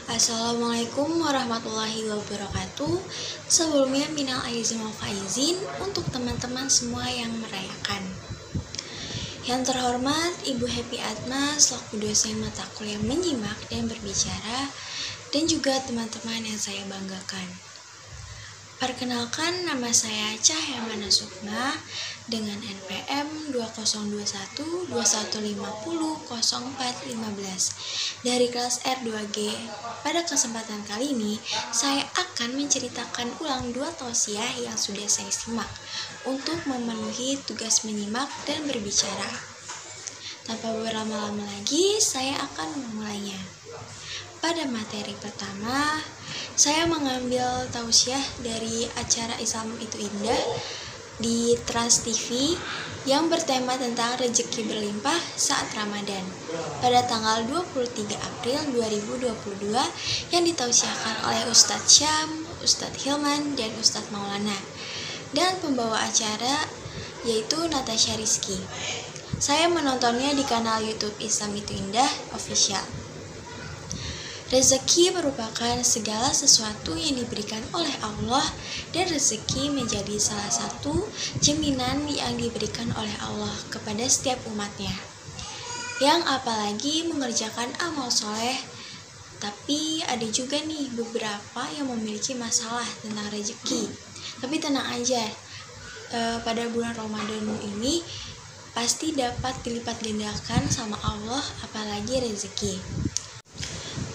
Assalamualaikum warahmatullahi wabarakatuh. Sebelumnya minal aizin wal faizin untuk teman-teman semua yang merayakan. Yang terhormat Ibu Happy Atma selaku dosen mata kuliah menyimak dan berbicara, dan juga teman-teman yang saya banggakan. Perkenalkan, nama saya Cahya Mana Sukma dengan NPM 2021-2150-0415 dari kelas R2G. Pada kesempatan kali ini, saya akan menceritakan ulang 2 tausiah yang sudah saya simak untuk memenuhi tugas menyimak dan berbicara. Tanpa berlama-lama lagi, saya akan memulainya. Pada materi pertama, saya mengambil tausiah dari acara Islam Itu Indah di Trans TV yang bertema tentang rezeki berlimpah saat Ramadan pada tanggal 23 April 2022 yang ditausiahkan oleh Ustadz Syam, Ustadz Hilman, dan Ustadz Maulana, dan pembawa acara yaitu Natasha Rizky. Saya menontonnya di kanal YouTube Islam Itu Indah Official. Rezeki merupakan segala sesuatu yang diberikan oleh Allah, dan rezeki menjadi salah satu jaminan yang diberikan oleh Allah kepada setiap umatnya, yang apalagi mengerjakan amal soleh. Tapi ada juga nih beberapa yang memiliki masalah tentang rezeki. Tapi tenang aja, pada bulan Ramadan ini pasti dapat dilipat gandakan sama Allah, apalagi rezeki.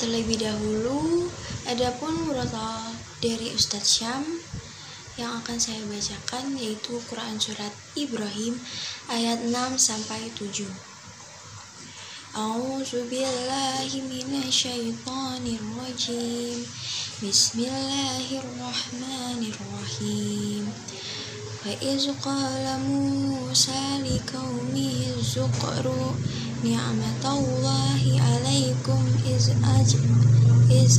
Terlebih dahulu, adapun murotal dari Ustadz Syam yang akan saya bacakan yaitu Quran Surat Ibrahim ayat 6-7. A'udzubillahi minasyaitonirrajim. Bismillahirrahmanirrahim. Wa iz qala Musa liqaumihi zuqru ni'matallahi 'alaikum iz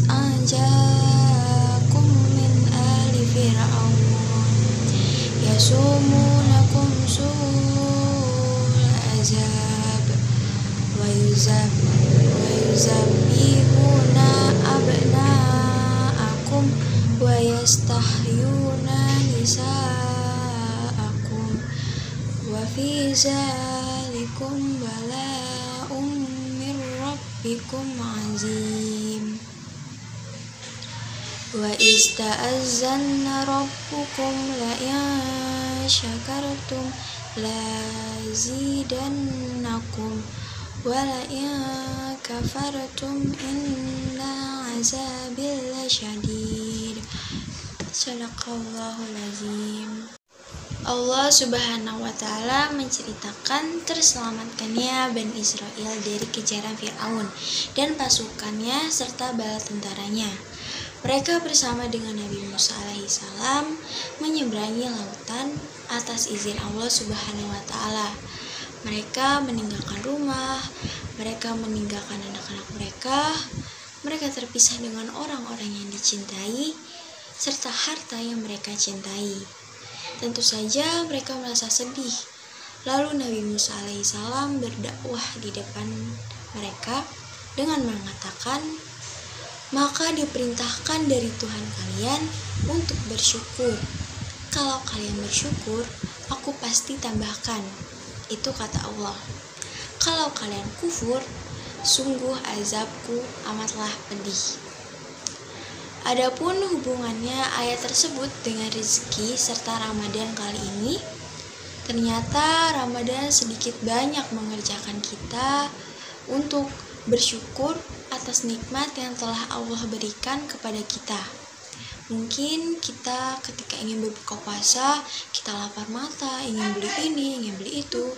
anjakum min ali fir'aun yasumunakum su'al azab wa yuzabbihuna abna'akum wa yastahyuna nisa'akum wa fi zalikum bala'um mir rabbikum azim. Wa ista'azzanna rabbukum la in syakartum lazidannakum wa la in kafartum inna azabil lasyadid. Sadaqallahul azim. Allah Subhanahu wa Ta'ala menceritakan terselamatkannya Bani Israel dari kejaran Fir'aun dan pasukannya serta bala tentaranya. Mereka bersama dengan Nabi Musa alaihissalam menyeberangi lautan atas izin Allah Subhanahu wa Ta'ala. Mereka meninggalkan rumah, mereka meninggalkan anak-anak mereka, mereka terpisah dengan orang-orang yang dicintai serta harta yang mereka cintai. Tentu saja mereka merasa sedih. Lalu Nabi Musa alaihissalam berdakwah di depan mereka dengan mengatakan, maka diperintahkan dari Tuhan kalian untuk bersyukur. Kalau kalian bersyukur, aku pasti tambahkan. Itu kata Allah. Kalau kalian kufur, sungguh azabku amatlah pedih. Adapun hubungannya ayat tersebut dengan rezeki serta Ramadan kali ini, ternyata Ramadan sedikit banyak mengerjakan kita untuk bersyukur atas nikmat yang telah Allah berikan kepada kita. Mungkin kita ketika ingin berbuka puasa, kita lapar mata, ingin beli ini, ingin beli itu.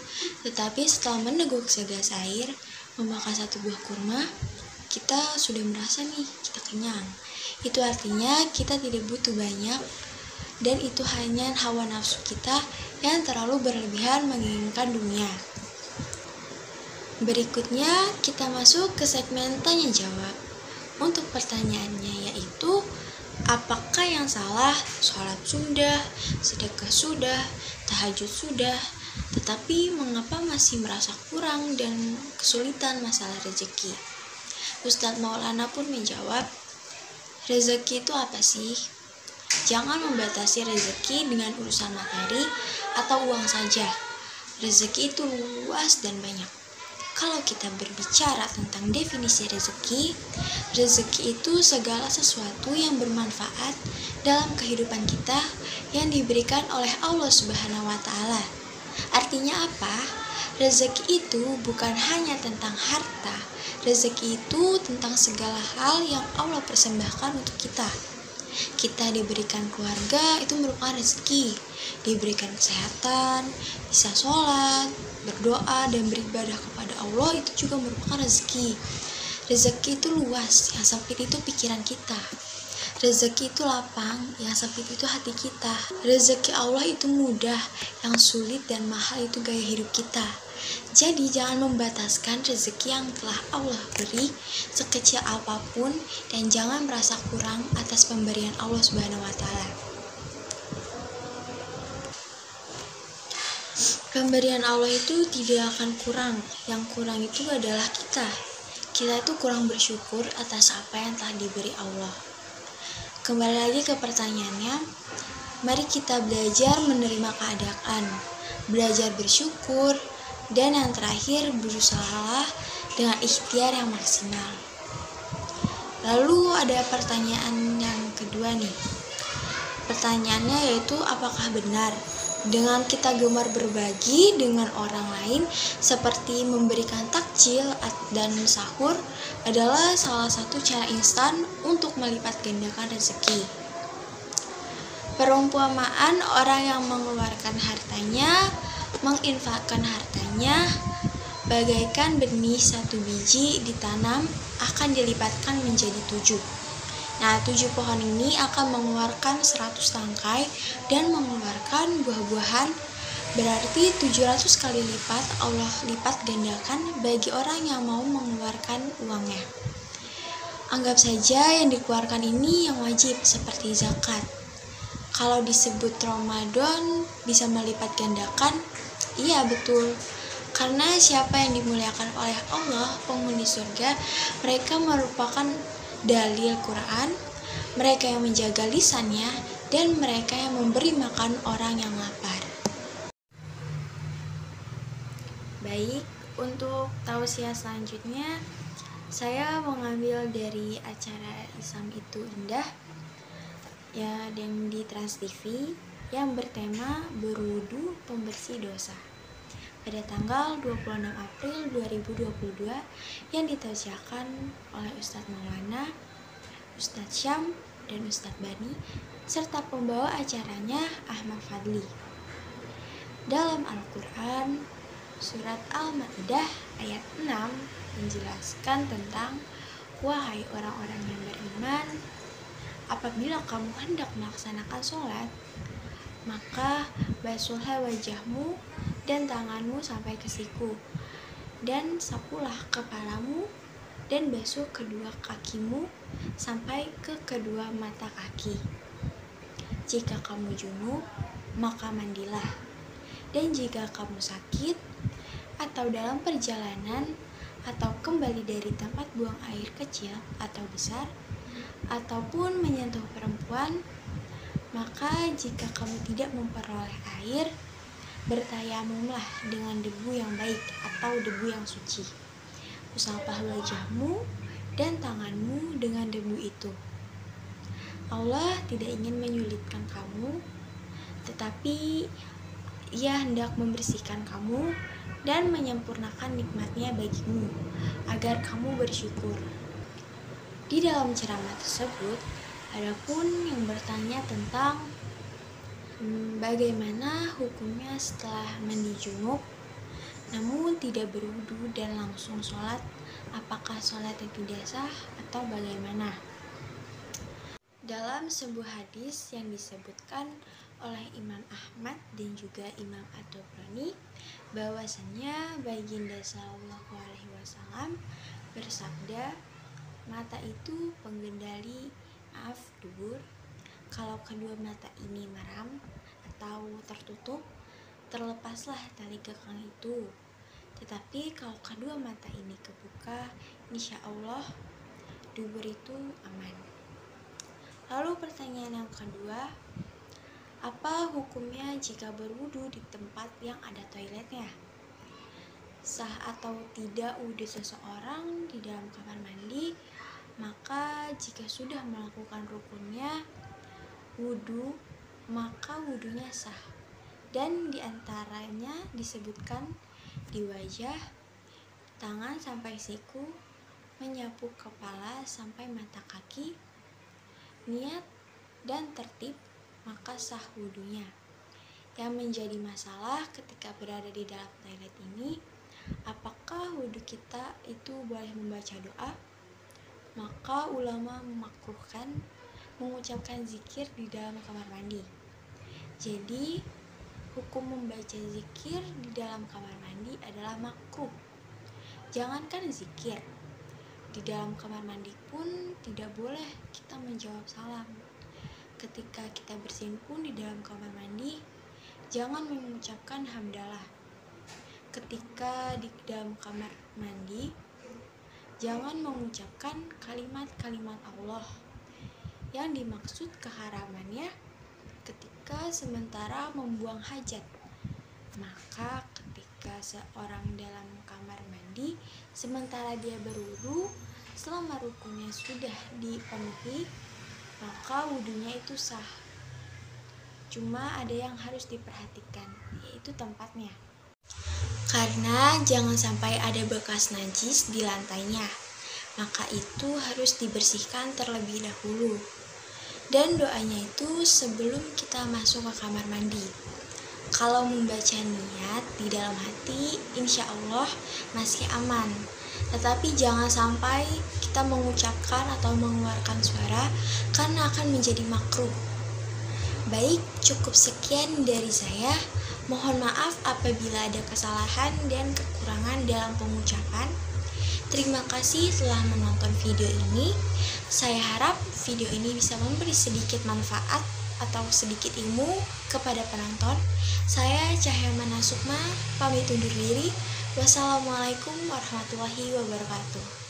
Tetapi setelah meneguk segelas air, memakan satu buah kurma, kita sudah merasa nih, kita kenyang. Itu artinya kita tidak butuh banyak, dan itu hanya hawa nafsu kita yang terlalu berlebihan menginginkan dunia. Berikutnya kita masuk ke segmen tanya jawab. Untuk pertanyaannya yaitu, apakah yang salah? Sholat sudah, sedekah sudah, tahajud sudah, tetapi mengapa masih merasa kurang dan kesulitan masalah rezeki? Ustadz Maulana pun menjawab, Rezeki itu apa sih? Jangan membatasi rezeki dengan urusan materi atau uang saja. Rezeki itu luas dan banyak. Kalau kita berbicara tentang definisi rezeki, rezeki itu segala sesuatu yang bermanfaat dalam kehidupan kita yang diberikan oleh Allah Subhanahu wa Ta'ala. Artinya apa? Rezeki itu bukan hanya tentang harta. Rezeki itu tentang segala hal yang Allah persembahkan untuk kita. Kita diberikan keluarga itu merupakan rezeki, diberikan kesehatan, bisa sholat, berdoa, dan beribadah kepada Allah itu juga merupakan rezeki. Rezeki itu luas, yang sempit itu pikiran kita. Rezeki itu lapang, yang sempit itu hati kita. Rezeki Allah itu mudah, yang sulit dan mahal itu gaya hidup kita. Jadi jangan membataskan rezeki yang telah Allah beri sekecil apapun dan jangan merasa kurang atas pemberian Allah Subhanahu wa Ta'ala. Pemberian Allah itu tidak akan kurang. Yang kurang itu adalah kita. Kita itu kurang bersyukur atas apa yang telah diberi Allah. Kembali lagi ke pertanyaannya, mari kita belajar menerima keadaan, belajar bersyukur, dan yang terakhir berusahalah dengan ikhtiar yang maksimal. Lalu ada pertanyaan yang kedua nih. Pertanyaannya yaitu apakah benar dengan kita gemar berbagi dengan orang lain seperti memberikan takjil dan sahur adalah salah satu cara instan untuk melipat gandakan rezeki. Perumpamaan orang yang mengeluarkan hartanya, menginfakkan hartanya, bagaikan benih satu biji ditanam akan dilipatkan menjadi 7. Nah, 7 pohon ini akan mengeluarkan 100 tangkai dan mengeluarkan buah-buahan. Berarti 700 kali lipat Allah lipat gandakan bagi orang yang mau mengeluarkan uangnya. Anggap saja yang dikeluarkan ini yang wajib seperti zakat. Kalau disebut Ramadan bisa melipat gandakan, iya betul. Karena siapa yang dimuliakan oleh Allah, penghuni surga, mereka merupakan dalil Quran, mereka yang menjaga lisannya, dan mereka yang memberi makan orang yang lapar. Baik, untuk tausiah selanjutnya, saya mengambil dari acara Islam itu Indah ya yang di Trans TV yang bertema berwudu pembersih dosa pada tanggal 26 April 2022 yang ditausiahkan oleh Ustadz Maulana, Ustadz Syam, dan Ustadz Bani serta pembawa acaranya Ahmad Fadli. Dalam Al-Quran surat Al-Maidah ayat 6 menjelaskan tentang wahai orang-orang yang beriman, apabila kamu hendak melaksanakan sholat, maka basuhlah wajahmu dan tanganmu sampai ke siku, dan sapulah kepalamu dan basuh kedua kakimu sampai ke kedua mata kaki. Jika kamu junub, maka mandilah. Dan jika kamu sakit atau dalam perjalanan atau kembali dari tempat buang air kecil atau besar ataupun menyentuh perempuan, maka jika kamu tidak memperoleh air, bertayamumlah dengan debu yang baik atau debu yang suci. Usaplah wajahmu dan tanganmu dengan debu itu. Allah tidak ingin menyulitkan kamu, tetapi Ia hendak membersihkan kamu dan menyempurnakan nikmat-Nya bagimu agar kamu bersyukur. Di dalam ceramah tersebut, adapun yang bertanya tentang bagaimana hukumnya setelah mandi junub namun tidak berwudu dan langsung sholat, apakah sholatnya tidak sah atau bagaimana? Dalam sebuah hadis yang disebutkan oleh Imam Ahmad dan juga Imam At-Tabrani, bahwasannya Baginda Sallallahu Alaihi Wasallam bersabda, mata itu pengendali dubur. Kalau kedua mata ini maram atau tertutup, terlepaslah tali kekang itu. Tetapi kalau kedua mata ini kebuka, insya Allah dubur itu aman. Lalu pertanyaan yang kedua, apa hukumnya jika berwudu di tempat yang ada toiletnya? Sah atau tidak wudu seseorang di dalam kamar mandi? Maka jika sudah melakukan rukunnya wudu, maka wudunya sah. Dan diantaranya disebutkan di wajah, tangan sampai siku, menyapu kepala sampai mata kaki, niat dan tertib, maka sah wudunya. Yang menjadi masalah ketika berada di dalam toilet ini, apakah wudu kita itu boleh membaca doa? Maka ulama memakruhkan mengucapkan zikir di dalam kamar mandi. Jadi, hukum membaca zikir di dalam kamar mandi adalah makruh. Jangankan zikir, di dalam kamar mandi pun tidak boleh kita menjawab salam. Ketika kita bersin pun di dalam kamar mandi, jangan mengucapkan hamdalah. Ketika di dalam kamar mandi, jangan mengucapkan kalimat-kalimat Allah. Yang dimaksud keharamannya ketika sementara membuang hajat. Maka ketika seorang dalam kamar mandi, sementara dia berwudu, selama rukunnya sudah dipenuhi, maka wudunya itu sah. Cuma ada yang harus diperhatikan, yaitu tempatnya. Karena jangan sampai ada bekas najis di lantainya, maka itu harus dibersihkan terlebih dahulu. Dan doanya itu sebelum kita masuk ke kamar mandi. Kalau membaca niat di dalam hati, insya Allah masih aman. Tetapi jangan sampai kita mengucapkan atau mengeluarkan suara karena akan menjadi makruh. Baik, cukup sekian dari saya. Mohon maaf apabila ada kesalahan dan kekurangan dalam pengucapan. Terima kasih telah menonton video ini. Saya harap video ini bisa memberi sedikit manfaat atau sedikit ilmu kepada penonton. Saya Cahyamana Sukma, pamit undur diri. Wassalamualaikum warahmatullahi wabarakatuh.